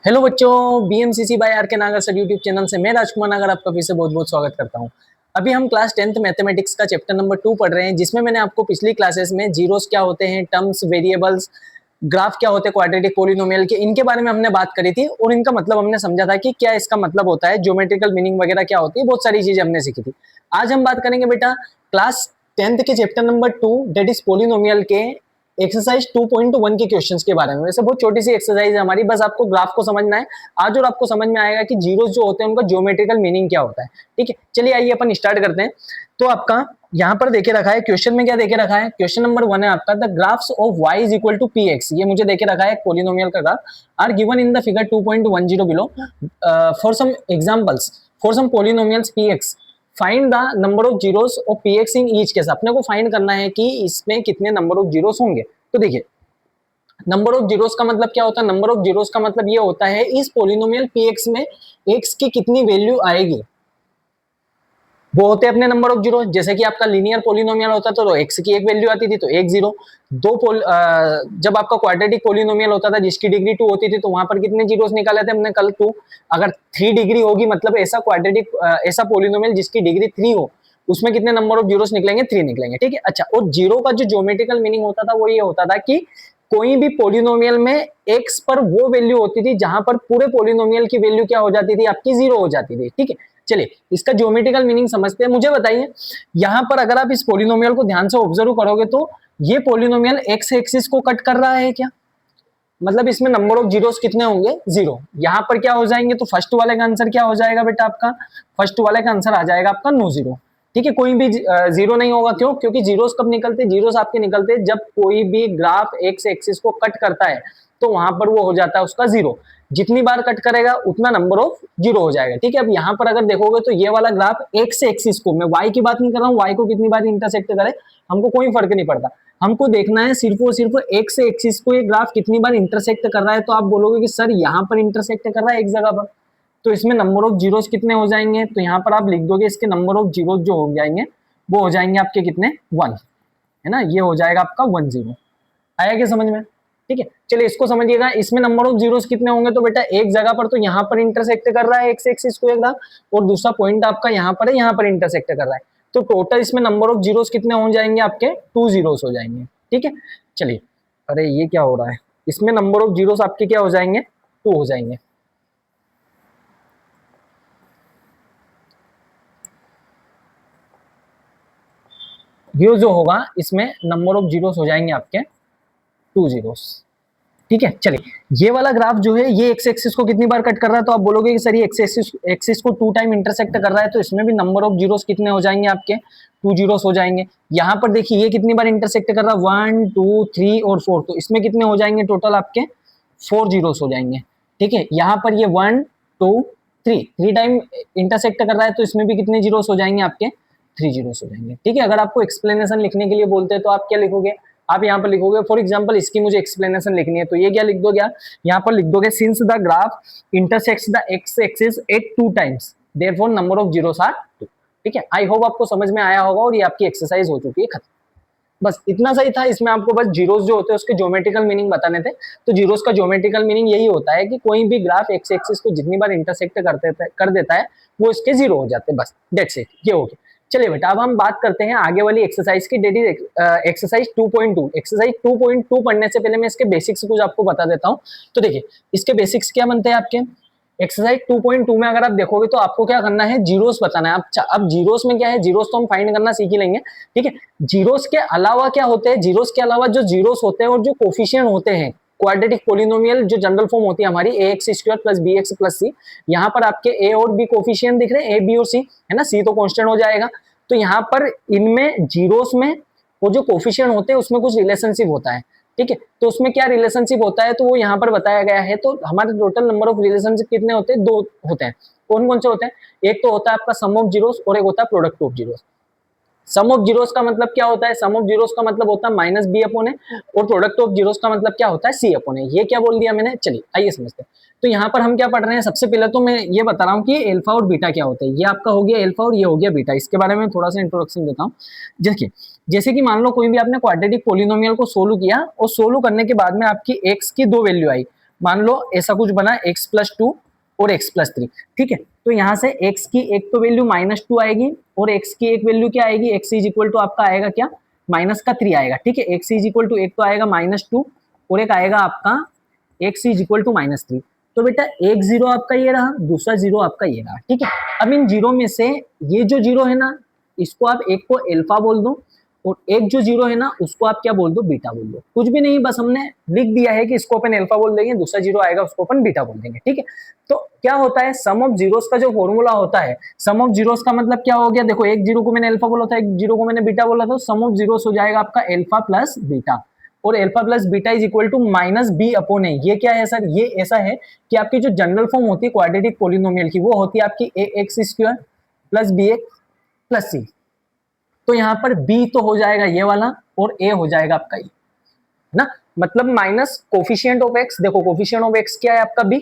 Hello बच्चों, BMCC bye are के नागर सर यूट्यूब चैनल से मैं राजकुमार नागर आपका फिर से बहुत बहुत स्वागत करता हूं। अभी हम क्लास 10th मैथमेटिक्स का चैप्टर नंबर 2 पढ़ रहे हैं, जिसमें मैंने आपको पिछली क्लासेस में जीरोस क्या होते हैं, टर्म्स, वेरिएबल्स, ग्राफ क्या होते हैं, क्वाड्रेटिक पॉलिनोमियल के, इनके बारे में हमने बात करी थी और इनका मतलब हमने समझा था कि क्या इसका मतलब होता है, ज्योमेट्रिकल मीनिंग वगैरह क्या होती है, बहुत सारी चीजें हमने सीखी थी। आज हम बात करेंगे बेटा क्लास 10th के chapter number 2 that is polynomial के एक्सरसाइज 2.1 के क्वेश्चंस के बारे में। वैसे बहुत छोटी सी एक्सरसाइज है हमारी, बस आपको ग्राफ को समझना है आज और आपको समझ में आएगा कि जीरोस जो होते हैं उनका ज्योमेट्रिकल मीनिंग क्या होता है। ठीक है, चलिए आइए अपन स्टार्ट करते हैं। तो आपका यहाँ पर देखे रखा है क्वेश्चन में, क्या देखे रखा है, क्वेश्चन नंबर 1 है आपका, the graphs of y is equal to px। ये मुझे देखे रखा है पॉलिनोमियल का graph, are given in the figure 2.10 below for some examples for some polynomials px find the number of zeros of px in each case. अपने को find करना है कि इसमें कितने नंबर ऑफ जीरोस होंगे। तो देखिए, नंबर ऑफ जीरोस का मतलब क्या होता है, नंबर ऑफ जीरोस का मतलब ये होता है इस पॉलिनोमियल px में x की कितनी वैल्यू आएगी, वो होते हैं अपने नंबर ऑफ जीरो। जैसे कि आपका लीनियर पॉलिनोमियल होता था तो x की एक वैल्यू आती थी तो एक जीरो। जब आपका क्वाड्रेटिक पॉलिनोमियल होता था जिसकी डिग्री 2 होती थी तो वहां पर कितने जीरोस निकाले थे हमने कल 2। अगर 3 डिग्री होगी मतलब ऐसा क्वाड्रेटिक ऐसा पॉलिनोमियल जिसकी डिग्री 3 हो, उसमें कितने नंबर ऑफ जीरोस निकलेंगे, 3 निकलेंगे। ठीक है, अच्छा, और जीरो का जो ज्योमेट्रिकल मीनिंग होता था वो ये होता था कि कोई भी पॉलिनोमियल में x पर वो वैल्यू होती थी जहां पर पूरे पॉलिनोमियल की वैल्यू क्या हो जाती थी, आपकी जीरो हो जाती थी। ठीक है, चलिए इसका ज्योमेट्रिकल मीनिंग समझते हैं। मुझे बताइए, यहां पर अगर आप इस पॉलिनोमियल को ध्यान से ऑब्जर्व करोगे तो ये पॉलिनोमियल एक्स एक्सिस को कट कर रहा है क्या, मतलब इसमें नंबर ऑफ जीरोस कितने होंगे, जीरो। यहां पर क्या हो जाएंगे, तो फर्स्ट वाले का आंसर क्या हो जाएगा बेटा, आपका फर्स्ट वाले का आंसर आ जाएगा आपका नो जीरो। ठीक है, कोई भी जीरो नहीं होगा, क्यों, क्योंकि जीरोस कब निकलते हैं, जीरोस आपके निकलते हैं जब कोई भी ग्राफ एक्स एक्सिस को कट करता है तो वहां पर वो हो जाता है उसका जीरो। जितनी बार कट करेगा उतना नंबर ऑफ जीरो हो जाएगा। ठीक है, अब यहां पर अगर देखोगे तो ये वाला ग्राफ एक्स एक्सिस को, मैं वाई की बात नहीं कर रहा हूं, वाई को कितनी बार इंटरसेक्ट करे हमको कोई फर्क नहीं पड़ता, हमको देखना है सिर्फ और सिर्फ एक्स एक्सिस को ये ग्राफ कितनी बार इंटरसेक्ट कर रहा है। तो आप बोलोगे कि सर यहाँ पर इंटरसेक्ट कर रहा है एक जगह पर, तो इसमें नंबर ऑफ जीरोस कितने हो जाएंगे, तो यहाँ पर आप लिख दोगे इसके नंबर ऑफ जीरोस जो हो जाएंगे वो हो जाएंगे आपके कितने, 1, है ना, ये हो जाएगा आपका 1 0। आया क्या समझ में? ठीक है, चलिए इसको समझिएगा, इसमें नंबर ऑफ जीरोस कितने होंगे, तो बेटा एक जगह पर तो यहाँ पर इंटरसेक्ट कर रहा है एक्स एक्सिस को एक ग्राफ, और दूसरा पॉइंट आपका यहाँ पर है, यहाँ पर इंटरसेक्ट कर रहा है, तो टोटल इसमें नंबर ऑफ जीरोस कितने हो जाएंगे आपके, 2 जीरोस हो जाएंगे। ठीक है, चलिए, अरे ये क्या हो रहा है, इसमें नंबर ऑफ जीरोस आपके क्या हो जाएंगे, 2 हो जाएंगे। ये जो होगा इसमें नंबर ऑफ जीरोस हो जाएंगे आपके 2 जीरोस। ठीक है, चलिए ये वाला ग्राफ जो है ये एक्स एक्सिस को कितनी बार कट कर रहा है, तो आप बोलोगे कि सर ये एक्स एक्सिस को 2 टाइम इंटरसेक्ट कर रहा है, तो इसमें भी नंबर ऑफ जीरोस कितने हो जाएंगे आपके, 2 जीरोस हो जाएंगे। यहाँ पर देखिए ये कितनी बार इंटरसेक्ट कर रहा है, 1 2 3 और 4, तो इसमें कितने हो जाएंगे टोटल आपके, 4 जीरोस हो जाएंगे। ठीक है, यहाँ पर ये 1 2 3 टाइम इंटरसेक्ट कर रहा है, तो इसमें भी कितने जीरोस हो जाएंगे आपके, 3 जीरोस हो जाएंगे। ठीक है, अगर आपको एक्सप्लेनेशन लिखने के लिए बोलते हैं तो आप क्या लिखोगे, आप यहाँ पर लिखोगे, फॉर एग्जांपल इसकी मुझे एक्सप्लेनेशन लिखनी है तो ये क्या लिख दोगे आप, यहाँ पर लिख दोगे since the graph intersects the x axis at 2 times therefore number of zeros are 2। ठीक है, आई होप आपको समझ में आया होगा और ये आपकी एक्सरसाइज हो चुकी है खत्म। बस इतना सही था, इसमें आपको बस जीरोस जो होते हैं उसके ज्योमेट्रिकल मीनिंग बताने थे। तो जीरोस का ज्योमेट्रिकल मीनिंग यही होता है कि कोई भी ग्राफ एक्स एक्सिस को जितनी बार इंटरसेक्ट कर देता है वो इसके जीरो हो जाते हैं, बस दैट्स इट, ये हो गया। चलिए बेटा अब हम बात करते हैं आगे वाली एक्सरसाइज की, डेट इज एक्सरसाइज 2.2। एक्सरसाइज 2.2 पढ़ने से पहले मैं इसके बेसिक्स कुछ आपको बता देता हूँ। तो देखिए इसके बेसिक्स क्या बनते हैं आपके, एक्सरसाइज 2.2 में अगर आप देखोगे तो आपको क्या करना है, जीरोस बताना है। अब जीरोस में क्या है, जीरोस तो हम फाइंड करना सीख ही लेंगे। ठीक है, जीरोस के अलावा क्या होते हैं, जीरोस के अलावा जो जीरोस होते हैं और जो कोफिशिएंट होते हैं क्वाड्रेटिक पॉलिनोमियल जो जनरल फॉर्म होती है हमारी ax² plus bx plus c, यहाँ पर आपके a और b कोफिशिएंट दिख रहे हैं, a b और c, है ना, c तो कांस्टेंट हो जाएगा। तो यहाँ पर इनमें जीरोस में वो जो कोफिशिएंट होते हैं उसमें कुछ रिलेशनशिप होता है। ठीक है, तो उसमें क्या रिलेशनशिप होता है तो वो यहाँ पर बताया गया है। तो हमारे टोटल नंबर ऑफ रिलेशनशिप कितने होते हैं, 2 होते हैं। कौन कौन से होते हैं, एक तो होता है आपका सम ऑफ जीरोस और एक होता है product of zeros. Sum of zeros का मतलब क्या होता है, सम ऑफ जीरोस का मतलब होता है माइनस बी अपॉन ए, और प्रोडक्ट ऑफ जीरोस का मतलब क्या होता है, सी अपॉन ए। ये क्या बोल दिया मैंने, चलिए आइए समझते हैं। तो यहाँ पर हम क्या पढ़ रहे हैं, सबसे पहले तो मैं ये बता रहा हूँ कि अल्फा और बीटा क्या होता है। ये आपका हो गया अल्फा और ये हो गया बीटा, इसके बारे में थोड़ा सा इंट्रोडक्शन देता हूँ। देखिए जैसे कि मान लो कोई भी आपने क्वाड्रेटिक पॉलिनोमियल को सोल्व किया और सोल्व करने के बाद में आपकी एक्स की 2 वैल्यू आई, मान लो ऐसा कुछ बना x+2 और x+3, ठीक है। तो यहाँ से x की एक तो वैल्यू -2 आएगी और x की एक वैल्यू क्या आएगी, x इज इक्वल टू आपका आएगा क्या, -3 आएगा, ठीक है। x इज इक्वल टू एक तो आएगा -2 और एक आएगा आपका x इज इक्वल टू -3। तो बेटा एक जीरो आपका ये रहा, दूसरा जीरो आपका ये रहा, ठीक है। अब इन जीरो में से ये जो जीरो है ना, इसको आप एक को अल्फा बोल दो और एक जो जीरो है ना उसको आप क्या बोल दो, बीटा बोल दो। कुछ भी नहीं, बस हमने लिख दिया है कि इसको अपन अल्फा बोल देंगे, दूसरा जीरो आएगा उसको अपन बीटा बोल देंगे, ठीक है। तो क्या होता है, सम ऑफ जीरोस का जो फॉर्मूला होता है, सम ऑफ जीरोस का मतलब क्या हो गया, देखो एक जीरो को मैंने अल्फा बोला था, एक जीरो को मैंने बीटा बोला था, सम ऑफ जीरोस हो जाएगा आपका अल्फा प्लस बीटा, और alpha plus beta is equal to -b/a। ये क्या है सर, ये ऐसा है कि आपकी जो जनरल फॉर्म होती है क्वाड्रेटिक पोलिनोमियल की, वो होती है आपकी ax² plus bx plus c। तो यहाँ पर b तो हो जाएगा ये वाला और a हो जाएगा आपका ये ना, मतलब माइनस कोफिशिएंट ऑफ x, देखो कोफिशिएंट ऑफ x क्या है आपका b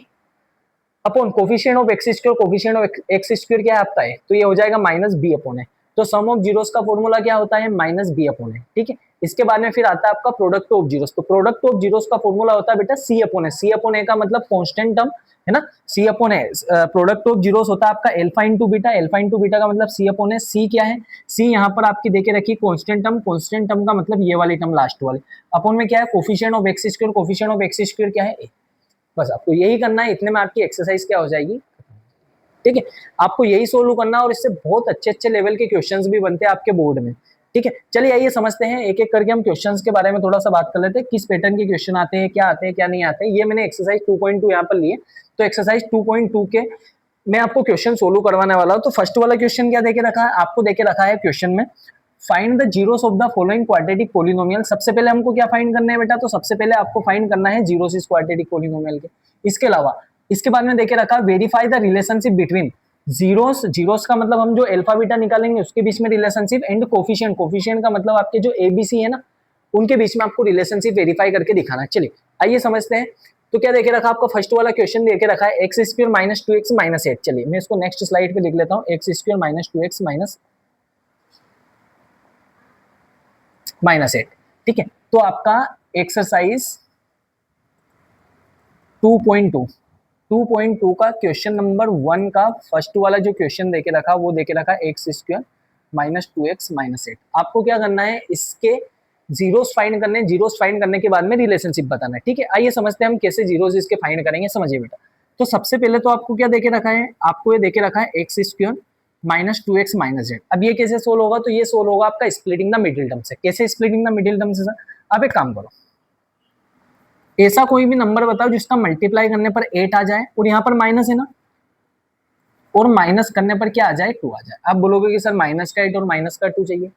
upon coefficient of x², coefficient of x² क्या है आपका है, तो ये हो जाएगा -b/a। तो सम ऑफ जीरोस का फॉर्मूला क्या होता है, -b/a, ठीक है। इसके बाद में फिर आता है आपका प्रोडक्ट ऑफ जीरोस। तो प्रोडक्ट ऑफ जीरोस का फॉर्मूला होता है बेटा c/a। c/a का मतलब कांस्टेंट टर्म है ना, c/a। प्रोडक्ट ऑफ जीरोस होता है आपका alpha into beta, alpha into beta का मतलब c/a। c क्या है, c यहाँ पर आपकी देके रखी कांस्टेंट टर्म, कांस्टेंट टर्म का मतलब ये वाली टर्म लास्ट वाली, अपॉन में क्या है coefficient of x², coefficient of x² क्या है a। बस आपको यही करना है, इतने में आपकी एक्सरसाइज क्या हो जाएगी, ठीक है। आपको यही सोल्व करना है और इससे बहुत अच्छे अच्छे लेवल के क्वेश्चंस भी बनते हैं आपके बोर्ड में, ठीक है। चलिए आइए समझते हैं एक एक करके, हम क्वेश्चंस के बारे में थोड़ा सा बात कर लेते हैं, किस पैटर्न के क्वेश्चन आते हैं, क्या आते हैं क्या नहीं आते हैं। ये मैंने एक्सरसाइज 2.2 यहाँ पर लिए, तो एक्सरसाइज 2.2 के मैं आपको क्वेश्चन सोल्व करवाने वाला हूँ। तो फर्स्ट वाला क्वेश्चन क्या देके रखा है, आपको देके रखा है क्वेश्चन में find the zeros of the following quadratic polynomial. सबसे पहले हमको क्या फाइंड करना है बेटा, तो सबसे पहले आपको फाइंड करना है जीरोस इस क्वाड्रेटिक पोलिनोमियल के। इसके अलावा इसके बाद में देके रखा verify the relationship between zeros, zeros का मतलब हम जो अल्फा बीटा निकालेंगे उसके बीच में रिलेशनशिप, एंड कोफिशिएंट, कोफिशिएंट का मतलब आपके जो एबीसी है ना उनके बीच में आपको रिलेशनशिप वेरीफाई करके दिखाना है। चलिए आइए समझते हैं। तो क्या देखे रखा आपको, फर्स्ट वाला क्वेश्चन देके रखा है x² - 2x - 8। चलिए मैं इसको नेक्स्ट स्लाइड पे लिख लेता हूँ, x² - 2x -8, ठीक है। तो आपका एक्सरसाइज 2.2 का क्वेश्चन नंबर 1 का फर्स्ट वाला जो क्वेश्चन देके रखा वो देके रखा x² - 2x - 8। आपको क्या करना है, इसके जीरोस फाइंड करने, जीरोस फाइंड करने के बाद में रिलेशनशिप बताना है, ठीक है। आइए समझते हैं हम कैसे जीरोस इसके फाइंड करेंगे, समझिए बेटा। तो सबसे पहले तो आपको क्या देके रखा है, आपको ये देके रखा है x² - 2x - 8। अब ये कैसे सोल्व होगा, तो ये सोल्व होगा आपका स्प्लिटिंग द मिडिल टर्म से। कैसे स्प्लिटिंग द मिडिल टर्म से सर, आप एक काम करो, ऐसा कोई भी नंबर बताओ जिसका मल्टीप्लाई करने पर 8 आ जाए और यहाँ पर माइनस है ना, और माइनस करने पर क्या आ जाए, 2 आ जाए। आप बोलोगे कि सर -8 और -2 चाहिए,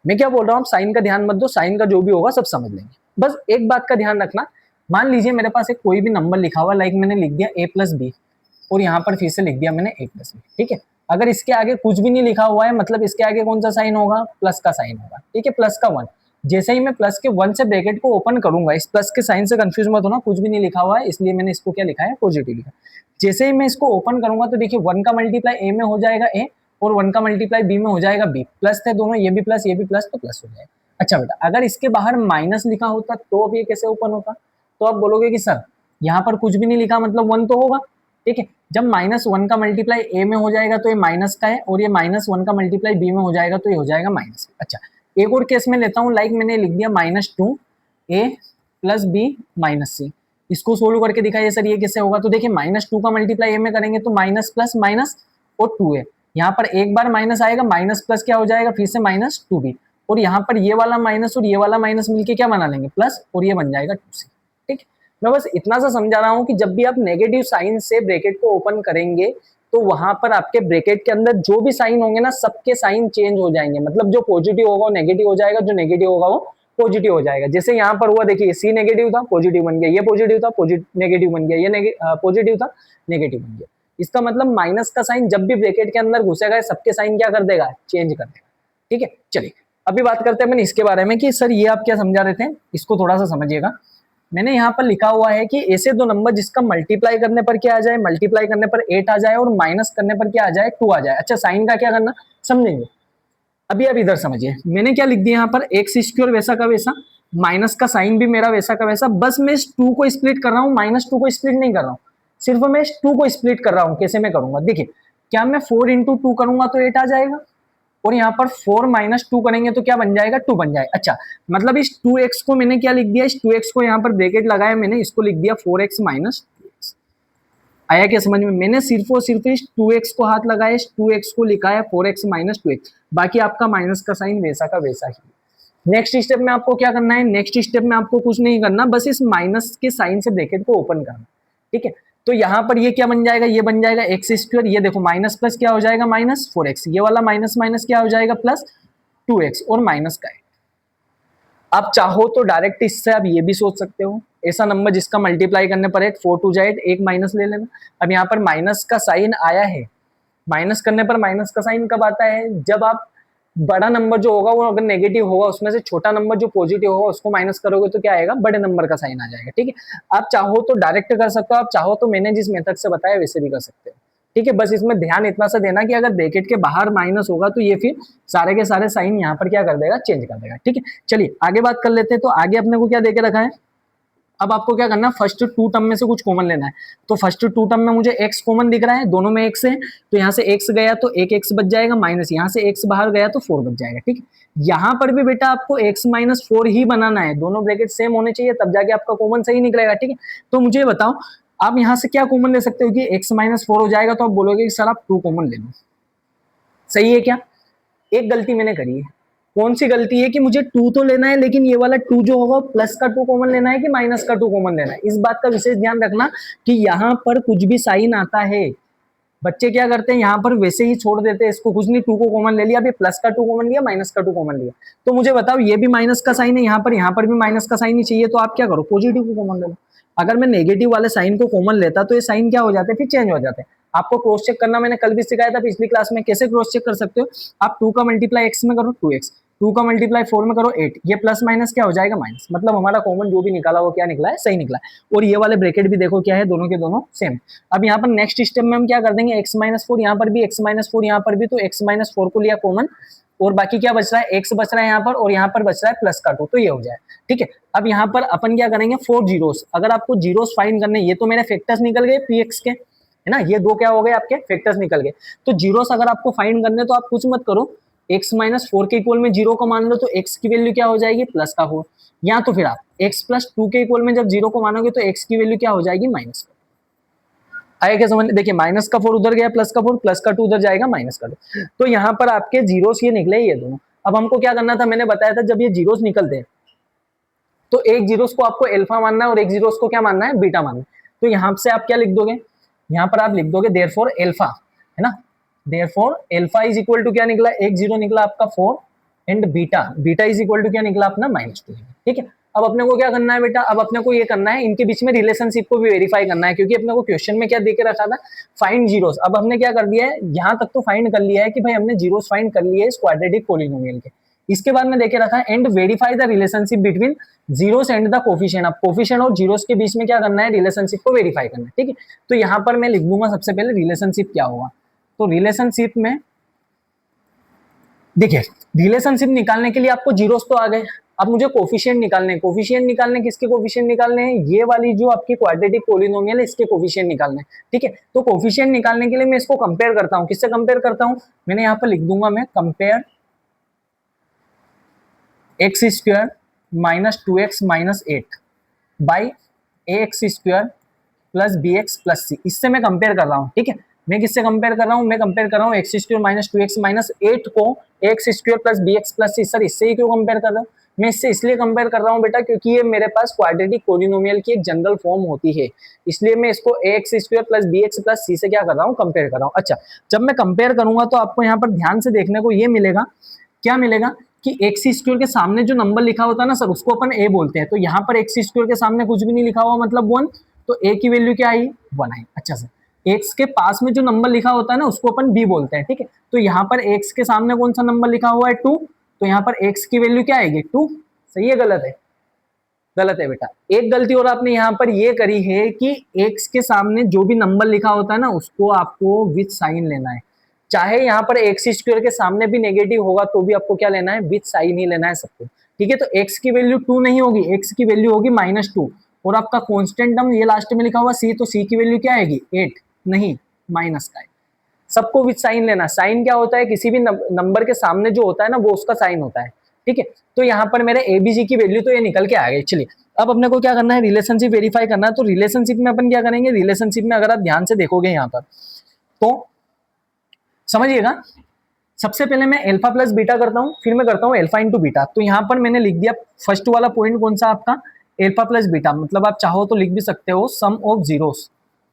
मैं क्या बोल रहा हूँ, साइन का ध्यान मत दो, साइन का जो भी होगा सब समझ लेंगे। बस एक बात का ध्यान रखना, मान लीजिए मेरे पास एक कोई भी नंबर लिखा हुआ, लाइक मैंने लिख दिया a+b और यहाँ पर फिर से लिख दिया मैंने a+b, ठीक है। अगर इसके आगे कुछ भी नहीं लिखा हुआ है, मतलब इसके आगे कौन सा साइन होगा, प्लस का साइन होगा, ठीक है, प्लस का 1। जैसे ही मैं प्लस के 1 से ब्रैकेट को ओपन करूंगा, इस प्लस के साइन से कंफ्यूज मत होना, कुछ भी नहीं लिखा हुआ है इसलिए मैंने इसको क्या लिखा है, पॉजिटिव लिखा। जैसे ही मैं इसको ओपन करूंगा तो देखिए 1 का मल्टीप्लाई a में हो जाएगा a और 1 का मल्टीप्लाई b में हो जाएगा b, प्लस थे दोनों, ये भी प्लस ये भी प्लस, तो प्लस हो जाएगा। अच्छा बेटा, अगर इसके बाहर माइनस लिखा होता तो अब ये कैसे ओपन होता, तो आप बोलोगे कि सर यहाँ पर कुछ भी नहीं लिखा मतलब 1 तो होगा, ठीक है। जब -1 का मल्टीप्लाई a में हो जाएगा तो ये माइनस का है और ये -1 का मल्टीप्लाई b में हो जाएगा तो ये हो जाएगा माइनस। अच्छा एक और केस में लेता हूँ, लाइक मैंने लिख दिया -2a + b - c। इसको सोल्व करके दिखाइए सर ये कैसे होगा, तो देखिए -2 का मल्टीप्लाई a में करेंगे तो माइनस प्लस माइनस और 2a, यहाँ पर एक बार माइनस आएगा, माइनस प्लस क्या हो जाएगा फिर से -2b, और यहाँ पर ये वाला माइनस और ये वाला माइनस मिलके क्या बना लेंगे, प्लस, और ये बन जाएगा 2c, ठीक। मैं बस इतना सा समझा रहा हूँ कि जब भी आप नेगेटिव साइन से ब्रैकेट को ओपन करेंगे तो वहां पर आपके ब्रैकेट के अंदर जो भी साइन होंगे ना सबके साइन चेंज हो जाएंगे, मतलब जो पॉजिटिव होगा वो नेगेटिव हो जाएगा, जो नेगेटिव होगा वो पॉजिटिव हो जाएगा। जैसे यहाँ पर हुआ, देखिए सी नेगेटिव था पॉजिटिव बन गया, ये पॉजिटिव था नेगेटिव बन गया, ये पॉजिटिव था नेगेटिव बन गया। इसका मतलब माइनस का साइन जब भी ब्रैकेट के अंदर घुसेगा सबके साइन क्या कर देगा, चेंज कर देगा, ठीक है। चलिए अभी बात करते हैं मैंने इसके बारे में कि सर ये आप क्या समझा रहे थे, इसको थोड़ा सा समझिएगा। मैंने यहाँ पर लिखा हुआ है कि ऐसे दो नंबर जिसका मल्टीप्लाई करने पर क्या आ जाए, मल्टीप्लाई करने पर 8 आ जाए और माइनस करने पर क्या आ जाए, 2 आ जाए। अच्छा साइन का क्या करना समझेंगे, अभी आप इधर समझिए। मैंने क्या लिख दिया यहाँ पर x² वैसा का वैसा माइनस का साइन भी मेरा वैसा का वैसा, बस मैं इस 2 को स्प्लिट कर रहा हूँ, -2 को स्प्लिट नहीं कर रहा हूँ, सिर्फ मैं इस 2 को स्प्लिट कर रहा हूँ। कैसे मैं करूंगा, देखिए, क्या मैं 4 इंटू 2 करूंगा तो 8 आ जाएगा, और यहाँ पर 4 माइनस 2 करेंगे तो क्या बन जाएगा, 2 बन जाएगा। अच्छा, मतलब इस 2x को मैंने क्या लिख दिया, इस 2x को यहाँ पर ब्रैकेट लगाया मैंने, इसको लिख दिया 4x माइनस 2x। आया क्या समझ में, मैंने सिर्फ और सिर्फ इस 2x को हाथ लगाया, इस 2x को लिखा है 4x माइनस 2x, बाकी आपका माइनस का साइन वैसा का वैसा ही। नेक्स्ट स्टेप में आपको क्या करना है, नेक्स्ट स्टेप में आपको कुछ नहीं करना, बस इस माइनस के साइन से ब्रैकेट को ओपन करना, ठीक है। तो यहाँ पर ये क्या बन जाएगा, ये बन जाएगा एक्स स्क्वायर, ये देखो माइनस प्लस क्या हो जाएगा, माइनस 4x, ये वाला माइनस माइनस क्या हो जाएगा, प्लस 2x, और माइनस का 8। आप चाहो तो डायरेक्ट इससे आप ये भी सोच सकते हो, ऐसा नंबर जिसका मल्टीप्लाई करने पर 8, 4 2 जा 8, एक माइनस ले लेना। अब यहाँ पर माइनस का साइन आया है, माइनस करने पर माइनस का साइन कब आता है, जब आप बड़ा नंबर जो होगा वो अगर नेगेटिव होगा, उसमें से छोटा नंबर जो पॉजिटिव होगा उसको माइनस करोगे तो क्या आएगा, बड़े नंबर का साइन आ जाएगा, ठीक है। आप चाहो तो डायरेक्ट कर सकते हो, आप चाहो तो मैंने जिस मेथड से बताया वैसे भी कर सकते हो, ठीक है। बस इसमें ध्यान इतना सा देना कि अगर ब्रैकेट के बाहर माइनस होगा तो ये फिर सारे के सारे साइन यहाँ पर क्या कर देगा, चेंज कर देगा, ठीक है। चलिए आगे बात कर लेते हैं। तो आगे अपने को क्या देके रखा है, अब आपको क्या करना है, फर्स्ट 2 टर्म में से कुछ कॉमन लेना है। तो फर्स्ट 2 टर्म में मुझे x कॉमन दिख रहा है, दोनों में x है, तो यहाँ से x गया तो एक x बच जाएगा, माइनस यहाँ से x बाहर गया तो 4 बच जाएगा, ठीक है। यहाँ पर भी बेटा आपको x माइनस 4 ही बनाना है, दोनों ब्रैकेट सेम होने चाहिए, तब जाके आपका कॉमन सही निकलेगा, ठीक है। तो मुझे ये बताओ, आप यहाँ से क्या कॉमन ले सकते हो कि x माइनस 4 हो जाएगा, तो आप बोलोगे कि सर आप 2 कॉमन ले लो, सही है क्या। एक गलती मैंने करी है, कौन सी गलती है कि मुझे 2 तो लेना है, लेकिन ये वाला 2 जो होगा प्लस का 2 कॉमन लेना है कि माइनस का 2 कॉमन लेना है, इस बात का विशेष ध्यान रखना कि यहाँ पर कुछ भी साइन आता है, बच्चे क्या करते हैं यहाँ पर वैसे ही छोड़ देते हैं, इसको कुछ नहीं, 2 को कॉमन ले लिया, अभी प्लस का 2 कॉमन लिया, माइनस का 2 कॉमन लिया। तो मुझे बताओ, ये भी माइनस का साइन है यहाँ पर भी माइनस का साइन ही चाहिए, तो आप क्या करो, पॉजिटिव को कॉमन ले लो। अगर मैं नेगेटिव वाले साइन को कॉमन लेता तो ये साइन क्या हो जाते हैं, फिर चेंज हो जाते हैं। आपको क्रॉस चेक करना मैंने कल भी सिखाया था पिछली क्लास में, कैसे क्रॉस चेक कर सकते हो, आप 2 का मल्टीप्लाई x में करो 2x, 2 का मल्टीप्लाई 4 में करो 8, ये प्लस माइनस क्या हो जाएगा, माइनस, मतलब हमारा कॉमन जो भी निकाला वो क्या निकला है, सही निकला है। और ये वाले ब्रैकेट भी देखो क्या है, दोनों के दोनों सेम। अब यहाँ पर नेक्स्ट स्टेप में हम क्या कर देंगे, x माइनस 4 यहाँ पर भी, x माइनस 4 यहाँ पर भी, तो x माइनस 4 को लिया कॉमन, और बाकी क्या बच रहा है, x बच रहा है यहाँ पर, और यहाँ पर बच रहा है प्लस का 2, तो ये हो जाए, ठीक है। अब यहाँ पर अपन क्या करेंगे, 4 जीरोस, अगर आपको जीरोस फाइंड करने, ये तो मेरे फैक्टर्स निकल गए px के, है ना, ये दो क्या हो गए आपके फैक्टर्स निकल गए। तो जीरोस अगर आपको फाइंड करने तो आप कुछ मत करो, x माइनस 4 के इक्वल में 0 को मान लो, तो x की वैल्यू क्या हो जाएगी, प्लस का 4, या तो फिर आप x प्लस 2 के इक्वल में जब 0 को मानोगे तो x की वैल्यू क्या हो जाएगी, माइनस का। आया क्या समझ, देखिए माइनस का 4 उधर गया, प्लस का 4, प्लस का 2 उधर जाएगा, माइनस का 2, तो यहाँ पर आपके जीरोस ये निकले ये दोनों। अब हमको क्या करना था, मैंने बताया था जब ये जीरोस निकलते हैं तो एक जीरोस को आपको अल्फा मानना है और एक जीरोस को क्या मानना है, बीटा मानना है। तो यहाँ से आप क्या लिख दोगे, यहाँ पर आप लिख दोगे देयरफॉर अल्फा, है ना, therefore alpha is equal to क्या निकला, एक जीरो निकला आपका 4, and beta is equal to क्या निकला अपना -2, ठीक है। अब अपने को क्या करना है बेटा, अब अपने को ये करना है, इनके बीच में रिलेशनशिप को भी वेरीफाई करना है, क्योंकि अपने को क्वेश्चन में क्या देके रखा था, फाइंड जीरोस। अब हमने क्या कर दिया है, यहाँ तक तो फाइंड कर लिया है कि भाई हमने जीरोस फाइंड कर लिए इस क्वाड्रेटिक पॉलिनोमियल के। इसके बाद में देखे रखा है and verify the relationship between zeros and the coefficient. अब कोफिशिएंट और जीरोस के बीच में क्या करना है, रिलेशनशिप को वेरीफाई करना है, ठीक है। तो यहाँ पर मैं लिख दूंगा सबसे पहले रिलेशनशिप क्या होगा। तो रिलेशनशिप में देखिए, रिलेशनशिप निकालने के लिए आपको जीरोस तो आ गए, अब मुझे कोफिशिएंट निकालने, कोफिशिएंट निकालने, किसके कोफिशिएंट निकालने हैं, ये वाली जो आपकी क्वाड्रेटिक पॉलिनोमियल है इसके कोफिशिएंट निकालने, ठीक है। तो कोफिशिएंट निकालने के लिए मैं इसको कंपेयर करता हूं, किससे कंपेयर करता हूं, मैंने यहाँ पर लिख दूंगा मैं compare x square minus 2x minus 8 by ax square plus b x plus c, इससे मैं कंपेयर कर रहा हूँ, ठीक है। मैं किससे कंपेयर कर रहा हूँ, मैं कंपेयर कर रहा हूँ x square minus 2x minus 8 को x square plus b x plus c. Sir इससे ही क्यों कंपेयर कर रहा हूँ, मैं इससे इसलिए कंपेयर कर रहा हूँ बेटा क्योंकि ये मेरे पास क्वाड्रेटिक पॉलिनोमियल की एक जनरल फॉर्म होती है, इसलिए मैं इसको x square plus b x plus c से क्या कर रहा हूँ, कंपेयर कर रहा हूँ। अच्छा, जब मैं कंपेयर करूंगा तो आपको यहाँ पर ध्यान से देखने को ये मिलेगा, क्या मिलेगा कि एक्स स्क्वायर के सामने जो नंबर लिखा होता है ना सर, उसको अपन ए बोलते हैं। तो यहाँ पर एक्स स्क्वायर के सामने कुछ भी नहीं लिखा हुआ मतलब 1, तो ए की वैल्यू क्या आई, 1 आई। अच्छा सर, एक्स के पास में जो नंबर लिखा होता है ना उसको अपन बी बोलते हैं, ठीक है। तो यहाँ पर एक्स के सामने कौन सा नंबर लिखा हुआ है, 2, तो यहाँ पर एक्स की वैल्यू क्या आएगी, 2। सही है गलत है, गलत है बेटा। एक गलती और आपने यहाँ पर ये करी है कि एक्स के सामने जो भी नंबर लिखा होता है ना उसको आपको विथ साइन लेना है, चाहे यहाँ पर एक्स स्क्वायर के सामने भी नेगेटिव होगा तो भी आपको क्या लेना है, विथ साइन ही लेना है सबको। ठीक है, तो x की वैल्यू 2 नहीं होगी, x की वैल्यू होगी -2, और आपका कांस्टेंट टर्म ये लास्ट में लिखा हुआ c, तो c की वैल्यू क्या आएगी 8, नहीं माइनस का है। सबको विद साइन लेना, साइन क्या होता है, किसी भी नंबर के सामने जो होता है ना वो उसका साइन होता है, ठीक है। तो यहाँ पर मेरे एबीसी की वैल्यू तो ये निकल के आ गई। चलिए अब अपने को क्या करना है, रिलेशनशिप वेरीफाई करना है। तो रिलेशनशिप में अपन क्या करेंगे, रिलेशनशिप में अगर आप ध्यान से देखोगे यहाँ पर तो समझिएगा, सबसे पहले मैं अल्फा प्लस बीटा करता हूं, फिर मैं करता हूं अल्फा इंटू बीटा। तो यहां पर मैंने लिख दिया फर्स्ट वाला पॉइंट कौन सा आपका, अल्फा प्लस बीटा, मतलब आप चाहो तो लिख भी सकते हो सम ऑफ जीरोस।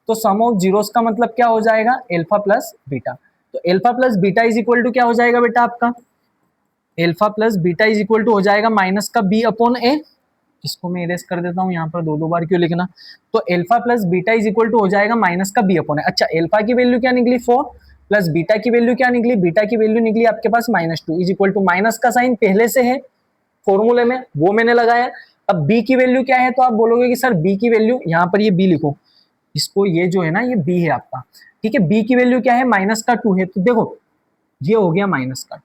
तो सम ऑफ जीरोस का मतलब क्या हो जाएगा, अल्फा प्लस बीटा। तो alpha plus beta is equal to क्या हो जाएगा बेटा आपका, alpha plus beta is equal to हो जाएगा माइनस का बी अपॉन ए। इसको मैं इरेज कर देता हूं, यहाँ पर दो दो बार क्यों लिखना। तो alpha plus beta is equal to हो जाएगा माइनस का बी अपॉन ए। अच्छा, अल्फा की वैल्यू क्या निकली 4, प्लस बीटा की वैल्यू क्या निकली, बीटा की वैल्यू निकली आपके पास -2 इज इक्वल टू, माइनस का साइन पहले से है फॉर्मूले में वो मैंने लगाया। अब बी की वैल्यू क्या है, तो आप बोलोगे कि सर बी की वैल्यू, यहाँ पर ये बी लिखो, इसको ये जो है ना ये बी है आपका, ठीक है। बी की वैल्यू क्या है, -2 है। तो देखो ये हो गया माइनस का,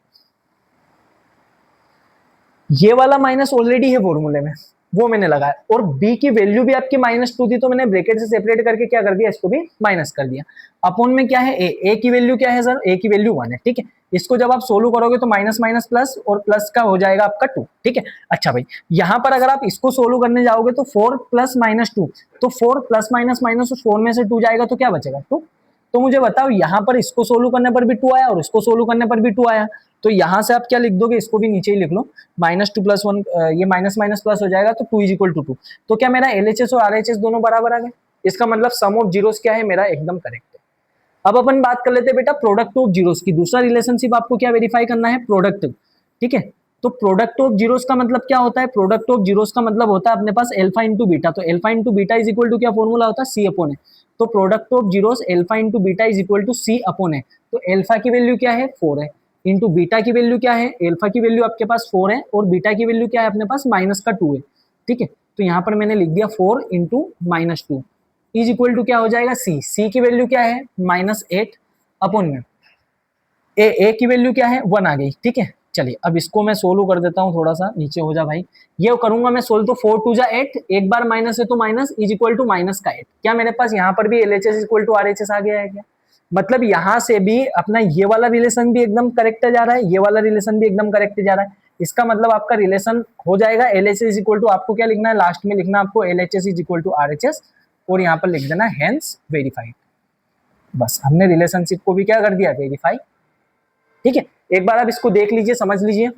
ये वाला माइनस ऑलरेडी है फॉर्मूले में वो मैंने लगाया, और b की वैल्यू भी आपकी -2 थी तो मैंने ब्रैकेट से सेपरेट करके क्या कर दिया, इसको भी माइनस कर दिया। अपॉन में क्या है a की वैल्यू क्या है सर, a की वैल्यू 1 है, ठीक है। इसको जब आप सोल्व करोगे तो माइनस माइनस प्लस, और प्लस का हो जाएगा आपका 2, ठीक है। अच्छा भाई, यहाँ पर अगर आप इसको सोल्व करने जाओगे तो 4 प्लस -2, तो 4 प्लस माइनस माइनस 4 में से 2 जाएगा तो क्या बचेगा 2। तो मुझे बताओ यहाँ पर इसको सोल्व करने पर भी 2 आया और इसको सोल्व करने पर भी 2 आया, तो यहाँ से आप क्या लिख दोगे, इसको भी नीचे ही लिख लो, -2 + 1, ये माइनस माइनस प्लस हो जाएगा, तो 2 = 2। तो क्या मेरा LHS और RHS दोनों बराबर आ गए, इसका मतलब सम ऑफ जीरोस क्या है मेरा, एकदम करेक्ट है। अब अपन बात कर लेते हैं बेटा प्रोडक्ट ऑफ जीरोस की। दूसरा रिलेशनशिप आपको क्या वेरीफाई करना है, प्रोडक्ट, ठीक है। तो प्रोडक्ट ऑफ जीरोस का मतलब क्या होता है, प्रोडक्ट ऑफ जीरोस का मतलब होता है अपने पास अल्फा इंटू बीटा। तो alpha into beta is equal to क्या फॉर्मूला होता है, सी अपॉन ए। तो product of zeroes alpha into beta is equal to c upon a. तो अल्फा की वैल्यू क्या है 4 है, इंटू बीटा की वैल्यू क्या है, अल्फा की वैल्यू आपके पास 4 है और बीटा की वैल्यू क्या है अपने पास -2 है, ठीक है। तो यहाँ पर मैंने लिख दिया 4 इंटू -2 इज इक्वल टू क्या हो जाएगा सी। सी की वैल्यू क्या है -8 अपॉन में ए की वैल्यू क्या है 1 आ गई, ठीक है। चलिए अब इसको मैं सोल्व कर देता हूँ, थोड़ा सा नीचे हो जा भाई। ये करूंगा मैं सोल्व, तो 4 2 जा 8, एक बार माइनस है तो minus is equal to minus का 8। क्या मेरे पास यहाँ पर भी LHS इक्वल टू RHS आ गया है क्या, मतलब यहाँ से भी अपना ये वाला रिलेशन भी एकदम करेक्ट जा रहा है, ये वाला रिलेशन भी एकदम करेक्ट जा रहा है। इसका मतलब आपका रिलेशन हो जाएगा LHS इक्वल टू, आपको क्या लिखना है लास्ट में, लिखना आपको LHS इक्वल टू RHS, और यहाँ पर लिख देना हेंस वेरीफाइड। बस हमने रिलेशनशिप को भी क्या कर दिया, वेरीफाई, ठीक है। एक बार आप इसको देख लीजिए, समझ लीजिए।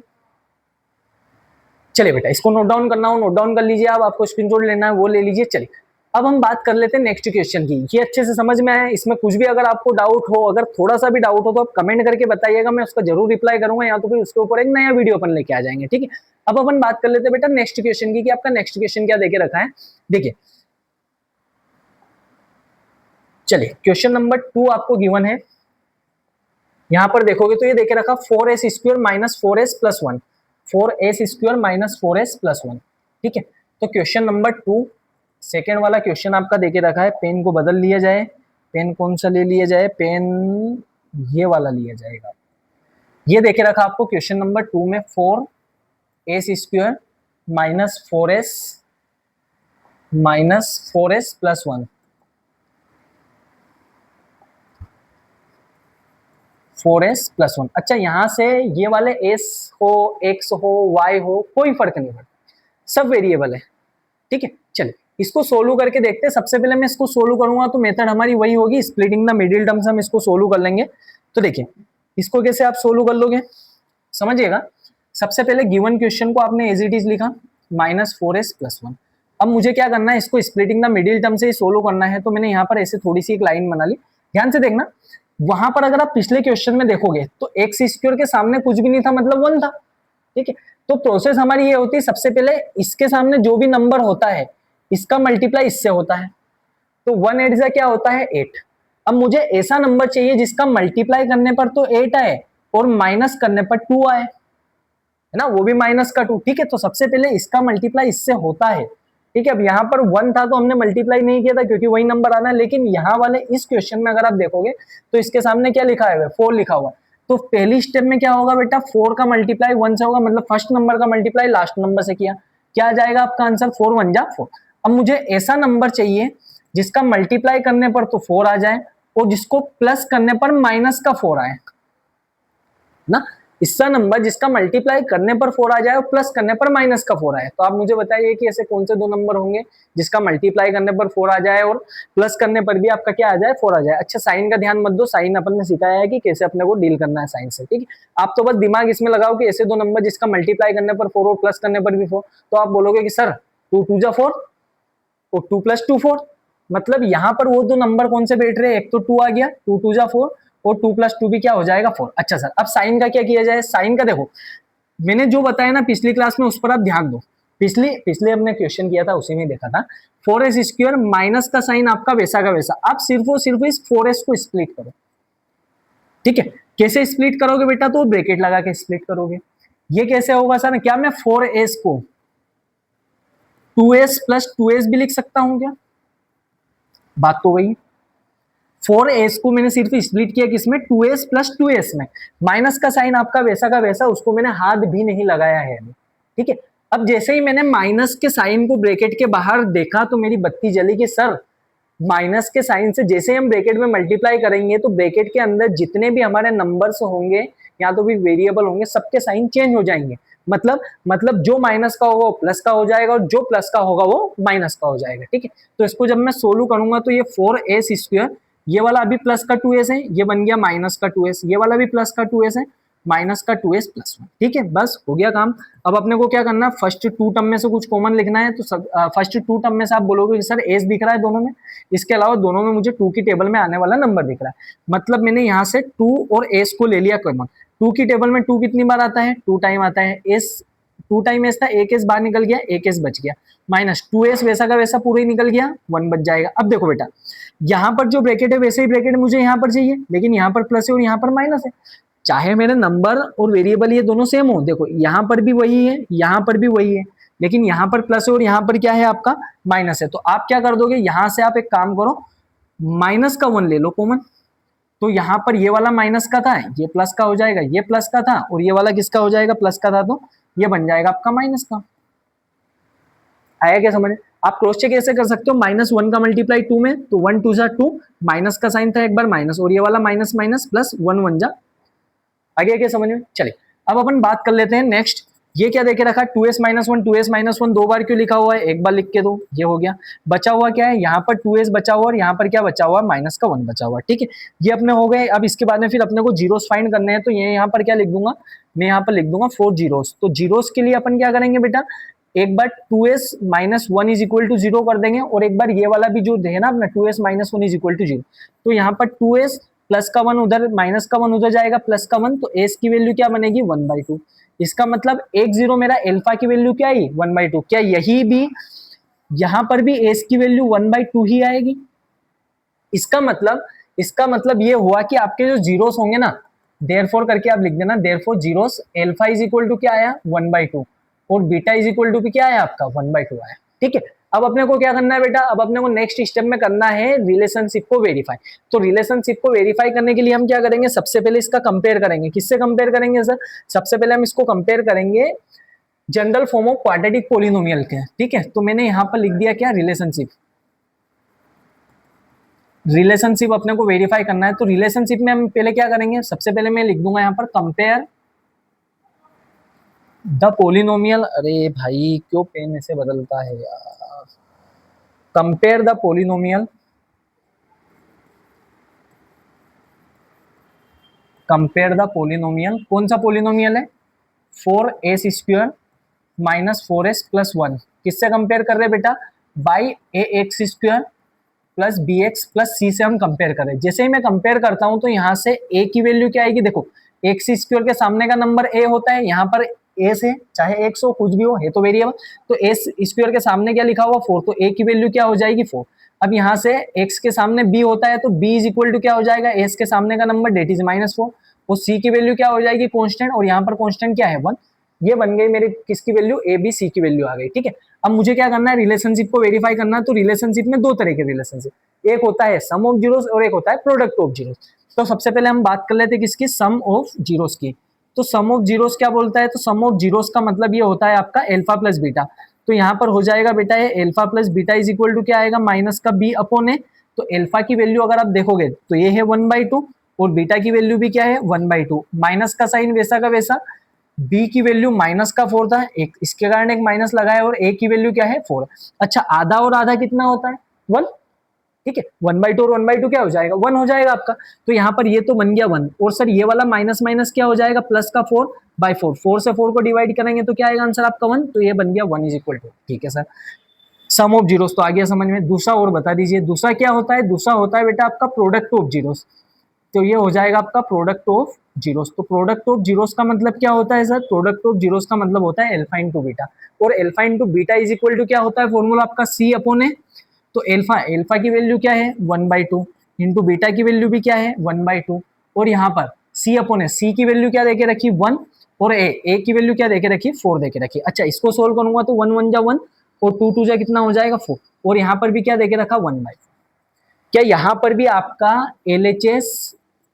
चलिए बेटा इसको नोट डाउन करना हो नोट डाउन कर लीजिए, आप आपको स्क्रीनशॉट लेना है वो ले लीजिए। चलिए अब हम बात कर लेते हैं नेक्स्ट क्वेश्चन की। ये अच्छे से समझ में आया, इसमें कुछ भी अगर आपको डाउट हो, अगर थोड़ा सा भी डाउट हो तो आप कमेंट करके बताइएगा, मैं उसका जरूर रिप्लाई करूंगा, या तो फिर उसके ऊपर एक नया वीडियो अपन लेके आ जाएंगे, ठीक है। अब अपन बात कर लेते हैं बेटा नेक्स्ट क्वेश्चन की, कि आपका नेक्स्ट क्वेश्चन क्या देके रखा है। देखिए चलिए क्वेश्चन नंबर 2 आपको गिवन है, यहां पर देखोगे तो ये देखे रखा 4s square minus 4s plus 1, 4s square minus 4s plus 1, ठीक है। तो क्वेश्चन नंबर 2 सेकेंड वाला क्वेश्चन आपका देके रखा है। पेन को बदल लिया जाए, पेन कौन सा ले लिया जाए, पेन ये वाला लिया जाएगा। ये देके रखा आपको क्वेश्चन नंबर 2 में 4s square minus 4s plus 1, 4s plus 1। अच्छा यहाँ से ये वाले s हो, x हो, y हो, कोई फर्क नहीं पड़ता, सब वेरिएबल है, ठीक है। चलिए इसको सोल्व करके देखते हैं। सबसे पहले मैं इसको सोल्व करूंगा तो मेथड हमारी वही होगी, स्प्लिटिंग द मिडिल टर्म्स, हम इसको सोल्व कर लेंगे। तो देखिए इसको कैसे आप सोल्व कर लोगे, समझिएगा। सबसे पहले गिवन क्वेश्चन को आपने एज इट इज लिखा -4s प्लस 1। अब मुझे क्या करना है, इसको स्प्लिटिंग द मिडिल टर्म से ही सोल्व करना है। तो मैंने यहाँ पर ऐसे थोड़ी सी एक लाइन बना ली, ध्यान से देखना। वहां पर अगर आप पिछले क्वेश्चन में देखोगे तो एक्स स्क्वायर के सामने कुछ भी नहीं था, मतलब 1 था, ठीक है। तो प्रोसेस हमारी ये होती है, सबसे पहले इसके सामने जो भी नंबर होता है इसका मल्टीप्लाई इससे होता है, तो 1 8 से क्या होता है 8। अब मुझे ऐसा नंबर चाहिए जिसका मल्टीप्लाई करने पर तो 8 आए और माइनस करने पर 2 आए, है ना, वो भी -2, ठीक है। तो सबसे पहले इसका मल्टीप्लाई इससे होता है, ठीक है। अब यहाँ पर 1 था तो हमने मल्टीप्लाई नहीं किया था क्योंकि वही नंबर आना है, लेकिन यहाँ वाले इस क्वेश्चन में अगर आप देखोगे तो इसके सामने क्या लिखा है 4 लिखा हुआ। तो पहली स्टेप में क्या होगा बेटा, 4 का मल्टीप्लाई 1 से होगा, मतलब फर्स्ट नंबर का मल्टीप्लाई लास्ट नंबर से किया, क्या आ जाएगा आपका आंसर, 4 1 जा 4। अब मुझे ऐसा नंबर चाहिए जिसका मल्टीप्लाई करने पर तो 4 आ जाए और जिसको प्लस करने पर माइनस का 4 आए ना, इसका नंबर जिसका मल्टीप्लाई करने पर 4 आ जाए और प्लस करने पर माइनस का 4 आए। तो आप मुझे बताइए कि ऐसे कौन से दो नंबर होंगे जिसका मल्टीप्लाई करने पर 4 आ जाए और प्लस करने पर भी आपका क्या आ जाए, 4 आ जाए। अच्छा साइन का ध्यान मत दो, साइन अपन ने सिखाया है कि कैसे अपने को डील करना है साइन से, ठीक है। आप तो बस दिमाग इसमें लगाओ कि ऐसे दो नंबर जिसका मल्टीप्लाई करने पर 4 और प्लस करने पर भी 4, तो आप बोलोगे कि सर 2 2 जा 4 और 2 + 2 4, मतलब यहाँ पर वो दो नंबर कौन से बैठ रहे हैं, एक तो 2 आ गया, 2 2 जा 4 और 2 + 2 भी क्या हो जाएगा 4। अच्छा सर अब साइन का क्या किया जाए, साइन का देखो मैंने जो बताया ना पिछली क्लास में उस पर आप ध्यान दो, पिछले हमने क्वेश्चन किया था उसी में देखा था, 4s² माइनस का साइन आपका वैसा का वैसा, आप सिर्फ और सिर्फ इस 4s को स्प्लिट करो, ठीक है। कैसे स्प्लिट करोगे बेटा, तो ब्रैकेट लगा के स्प्लिट करोगे। ये कैसे होगा सर, क्या मैं 4s को 2s + 2s भी लिख सकता हूं क्या, बात तो वही, 4s को मैंने सिर्फ स्प्लिट किया किसमें, 2s + 2s में, माइनस का साइन आपका वैसा का वैसा, उसको मैंने हाथ भी नहीं लगाया है अभी, ठीक है। अब जैसे ही मैंने माइनस के साइन को ब्रैकेट के बाहर देखा तो मेरी बत्ती जली कि सर माइनस के साइन से जैसे हम ब्रैकेट में मल्टीप्लाई करेंगे तो ब्रैकेट के अंदर जितने भी हमारे नंबर्स होंगे या तो भी वेरिएबल होंगे सबके साइन चेंज हो जाएंगे, मतलब जो माइनस का होगा वो प्लस का हो जाएगा और जो प्लस का होगा वो माइनस का हो जाएगा, ठीक है। तो इसको जब मैं सोल्व करूंगा तो ये 4s², ये वाला अभी प्लस का 2s है, ये बन गया माइनस का 2s, ये वाला भी प्लस का 2s है, माइनस का 2s + 1, ठीक है, बस हो गया काम। अब अपने को क्या करना है, फर्स्ट 2 टर्म में से कुछ कॉमन लिखना है, तो फर्स्ट 2 टर्म में से आप बोलोगे कि सर एस दिख रहा है दोनों में, इसके अलावा दोनों में मुझे 2 की टेबल में आने वाला नंबर दिख रहा है, मतलब मैंने यहाँ से 2 और एस को ले लिया कॉमन। 2 की टेबल में 2 कितनी बार आता है, 2 टाइम आता है, एस 2 टाइम एस था, एक एस बाहर निकल गया, एक एस बच गया, माइनस 2s वैसा का वैसा पूरा ही निकल गया, 1 बच जाएगा। अब देखो बेटा यहाँ पर जो ब्रैकेट है वैसे ही ब्रैकेट मुझे यहाँ पर चाहिए, लेकिन यहाँ पर प्लस है और यहाँ पर माइनस है, चाहे मेरे नंबर और वेरिएबल ये दोनों सेम हो, देखो यहाँ पर भी वही है यहाँ पर भी वही है, लेकिन यहाँ पर प्लस है और यहाँ पर क्या है आपका माइनस है, तो आप क्या कर दोगे, यहाँ से आप एक काम करो माइनस का 1 ले लो कॉमन, तो यहाँ पर ये वाला माइनस का था ये प्लस का हो जाएगा, ये प्लस का था और ये वाला किसका हो जाएगा, प्लस का था, तो ये बन जाएगा आपका माइनस का। आया क्या समझ, आप क्रॉस चेक ऐसे कर सकते हो, -1 का मल्टीप्लाई 2 में, तो 1 2 जा 2, माइनस का साइन था एक बार माइनस और ये वाला माइनस माइनस प्लस 1 1 जा, आगे क्या समझ में। चलिए अब अपन बात कर लेते हैं नेक्स्ट, ये क्या देके रखा, 2s - 1 2s - 1 दो बार क्यों लिखा हुआ है, एक बार लिख के दो, ये हो गया। बचा हुआ क्या है, यहाँ पर 2s बचा हुआ और यहाँ पर क्या बचा हुआ, माइनस का 1 बचा हुआ, ठीक है, ये अपने हो गए। अब इसके बाद में फिर अपने को जीरोस फाइंड करने हैं, तो ये यहाँ पर क्या लिख दूंगा, मैं यहाँ पर लिख दूंगा 4 जीरोस। तो जीरोस के लिए अपन क्या करेंगे बेटा, एक बार 2s - 1 = 0 कर देंगे और एक बार ये वाला भी जो है ना अपना 2s - 1 = 0, तो यहाँ पर 2s प्लस का 1 उधर माइनस का 1 उधर जाएगा, प्लस का 1, तो s की वैल्यू क्या बनेगी 1/2। इसका मतलब 1 0 मेरा अल्फा की वैल्यू क्या आई 1/2, क्या यही भी यहाँ पर भी s की वैल्यू 1/2 ही आएगी। इसका मतलब ये हुआ कि आपके जो जीरोस होंगे ना, देयरफॉर करके आप लिख देना, देयरफॉर जीरोस अल्फा = क्या आया 1/2 और बीटा = भी क्या आया आपका 1/2 आया, ठीक है। अब अपने को क्या करना है बेटा, अब अपने को नेक्स्ट स्टेप में करना है रिलेशनशिप को वेरीफाई। तो रिलेशनशिप को वेरीफाई करने के लिए हम क्या करेंगे, सबसे पहले इसका कंपेयर करेंगे, किससे कंपेयर करेंगे सर, सबसे पहले हम इसको कंपेयर करेंगे general form of quadratic polynomial के, ठीक है। तो मैंने यहाँ पर लिख दिया क्या, रिलेशनशिप अपने को वेरीफाई करना है। तो रिलेशनशिप में हम पहले क्या करेंगे, सबसे पहले मैं लिख दूंगा यहाँ पर कंपेयर द पोलिनोमियल, अरे भाई क्यों पेन ऐसे बदलता है यार, कंपेयर द पोलिनोमियल, कौन सा पोलिनोमियल है, 4s² - 4s + 1, किससे कंपेयर कर रहे हैं बेटा, बाई ax² + bx + c से हम कंपेयर कर रहे हैं। जैसे ही मैं कंपेयर करता हूं तो यहाँ से a की वैल्यू क्या आएगी, देखो x² के सामने का नंबर a होता है, यहाँ पर a से चाहे x हो कुछ भी हो, है तो वेरिएबल, तो s² के सामने क्या लिखा हुआ 4, तो a की वैल्यू क्या हो जाएगी 4। अब यहाँ से x के सामने b होता है तो b = क्या हो जाएगा, s के सामने का नंबर डेट इज -4 और c की वैल्यू क्या हो जाएगी कांस्टेंट, और यहाँ पर कांस्टेंट क्या है 1। ये बन गई मेरी किसकी वैल्यू, a b c की वैल्यू आ गई, ठीक है। अब मुझे क्या करना है, रिलेशनशिप को वेरीफाई करना है। तो रिलेशनशिप में दो तरह के रिलेशनशिप, एक होता है सम ऑफ जीरोस और एक होता है प्रोडक्ट ऑफ जीरोस। तो सबसे पहले हम बात कर लेते हैं किसकी, सम ऑफ जीरोस की। तो सम ऑफ जीरोस क्या बोलता है, तो सम ऑफ जीरोस का मतलब ये होता है आपका एल्फा प्लस बीटा। तो यहाँ पर हो जाएगा बेटा ये alpha plus beta is equal to क्या आएगा, माइनस का बी अपॉन ए। तो एल्फा की वैल्यू अगर आप देखोगे तो ये है 1/2 और बीटा की वैल्यू भी क्या है 1/2। माइनस का साइन वैसा का वैसा, बी की वैल्यू माइनस का 4 था, एक इसके कारण एक माइनस लगाया और ए की वैल्यू क्या है 4। अच्छा आधा और आधा कितना होता है 1, ठीक है 1/2 और 1/2 क्या हो जाएगा 1 हो जाएगा आपका। तो यहाँ पर ये तो बन गया 1 और सर ये वाला माइनस माइनस क्या हो जाएगा प्लस का 4/4, 4 से 4 को डिवाइड करेंगे तो क्या आएगा आंसर आपका 1। तो ये बन गया 1 इज इक्वल टू, ठीक है सर सम ऑफ जीरोस तो आ गया समझ में। दूसरा और बता दीजिए, दूसरा क्या होता है, दूसरा होता है बेटा आपका प्रोडक्ट ऑफ जीरोस। तो ये हो जाएगा आपका प्रोडक्ट ऑफ जीरोस। तो प्रोडक्ट ऑफ जीरोस का मतलब क्या होता है सर, प्रोडक्ट ऑफ जीरोस का मतलब होता है एल्फा इंटू बीटा। और alpha into beta is equal to क्या होता है फॉर्मूला आपका सी अपॉन ए। तो एल्फा एल्फा की वैल्यू क्या है 1/2 इंटू बीटा की वैल्यू भी क्या है 1/2 और यहाँ पर सी अपॉन ए, सी की वैल्यू क्या देके रखी 1 और ए की वैल्यू क्या देके रखी 4 देके रखी। अच्छा इसको सोल्व करूंगा तो 1 1 जा 1 और 2 2 जा कितना हो जाएगा 4 और यहाँ पर भी क्या देके रखा 1/4। क्या यहाँ पर भी आपका LHS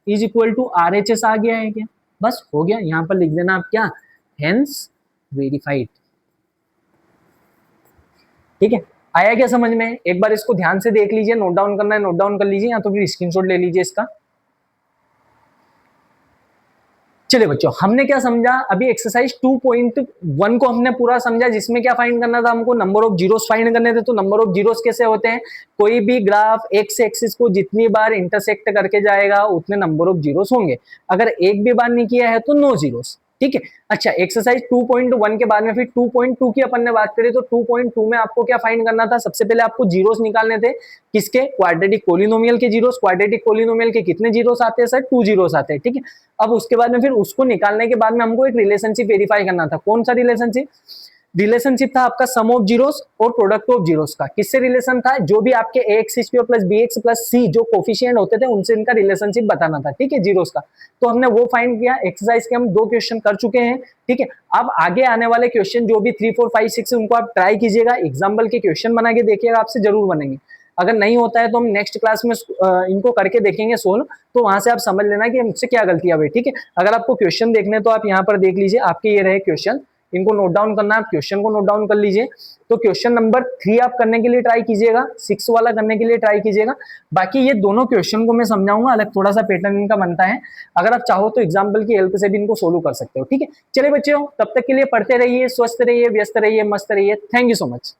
is equal to RHS आ गया है क्या, बस हो गया। यहाँ पर लिख देना आप क्या, हेंस वेरीफाइड, ठीक है। आया क्या समझ में, एक बार इसको ध्यान से देख लीजिए, नोट डाउन करना है नोट डाउन कर लीजिए या तो फिर स्क्रीनशॉट ले लीजिए इसका। चलिए बच्चों हमने क्या समझा अभी, एक्सरसाइज 2.1 को हमने पूरा समझा, जिसमें क्या फाइंड करना था हमको, नंबर ऑफ जीरोस फाइंड करने थे। तो नंबर ऑफ जीरोस कैसे होते हैं, कोई भी ग्राफ एक्स एक्सिस को जितनी बार इंटरसेक्ट करके जाएगा उतने नंबर ऑफ जीरोस होंगे, अगर एक भी बार नहीं किया है तो नो जीरोस, ठीक है। अच्छा एक्सरसाइज 2.1 के बाद में फिर 2.2 की अपन ने बात करी। तो 2.2 में आपको क्या फाइंड करना था, सबसे पहले आपको जीरोस निकालने थे, किसके, क्वाड्रेटिक पोलिनोमियल के जीरोस। क्वाड्रेटिक पोलिनोमियल के कितने जीरोस आते हैं सर, 2 जीरोस आते हैं, ठीक है। अब उसके बाद में फिर उसको निकालने के बाद में हमको एक रिलेशनशिप वेरीफाई करना था, कौन सा रिलेशनशिप, रिलेशनशिप था आपका सम ऑफ जीरोस और प्रोडक्ट ऑफ जीरोस का। किससे रिलेशन था, जो भी आपके ax² plus bx plus c जो कोफिशिएंट होते थे उनसे इनका रिलेशनशिप बताना था, ठीक है, जीरोस का। तो हमने वो फाइंड किया, एक्सरसाइज के हम 2 क्वेश्चन कर चुके हैं, ठीक है। अब आगे आने वाले क्वेश्चन जो भी 3 4 5 6 उनको आप ट्राई कीजिएगा, एग्जाम्पल के क्वेश्चन बना के देखिएगा, आपसे जरूर बनेंगे। अगर नहीं होता है तो हम नेक्स्ट क्लास में इनको करके देखेंगे सोल्व, तो वहां से आप समझ लेना कि मुझसे क्या गलतियां हुई, ठीक है। अगर आपको क्वेश्चन देखने तो आप यहाँ पर देख लीजिए, आपके ये रहे क्वेश्चन, इनको नोट डाउन करना है, आप क्वेश्चन को नोट डाउन कर लीजिए। तो क्वेश्चन नंबर 3 आप करने के लिए ट्राई कीजिएगा, 6 वाला करने के लिए ट्राई कीजिएगा। बाकी ये दोनों क्वेश्चन को मैं समझाऊंगा, अलग थोड़ा सा पैटर्न इनका बनता है, अगर आप चाहो तो एग्जाम्पल की हेल्प से भी इनको सोल्व कर सकते हो, ठीक है। चलिए बच्चों तब तक के लिए पढ़ते रहिए, स्वस्थ रहिए, व्यस्त रहिए, मस्त रहिए। Thank you so much.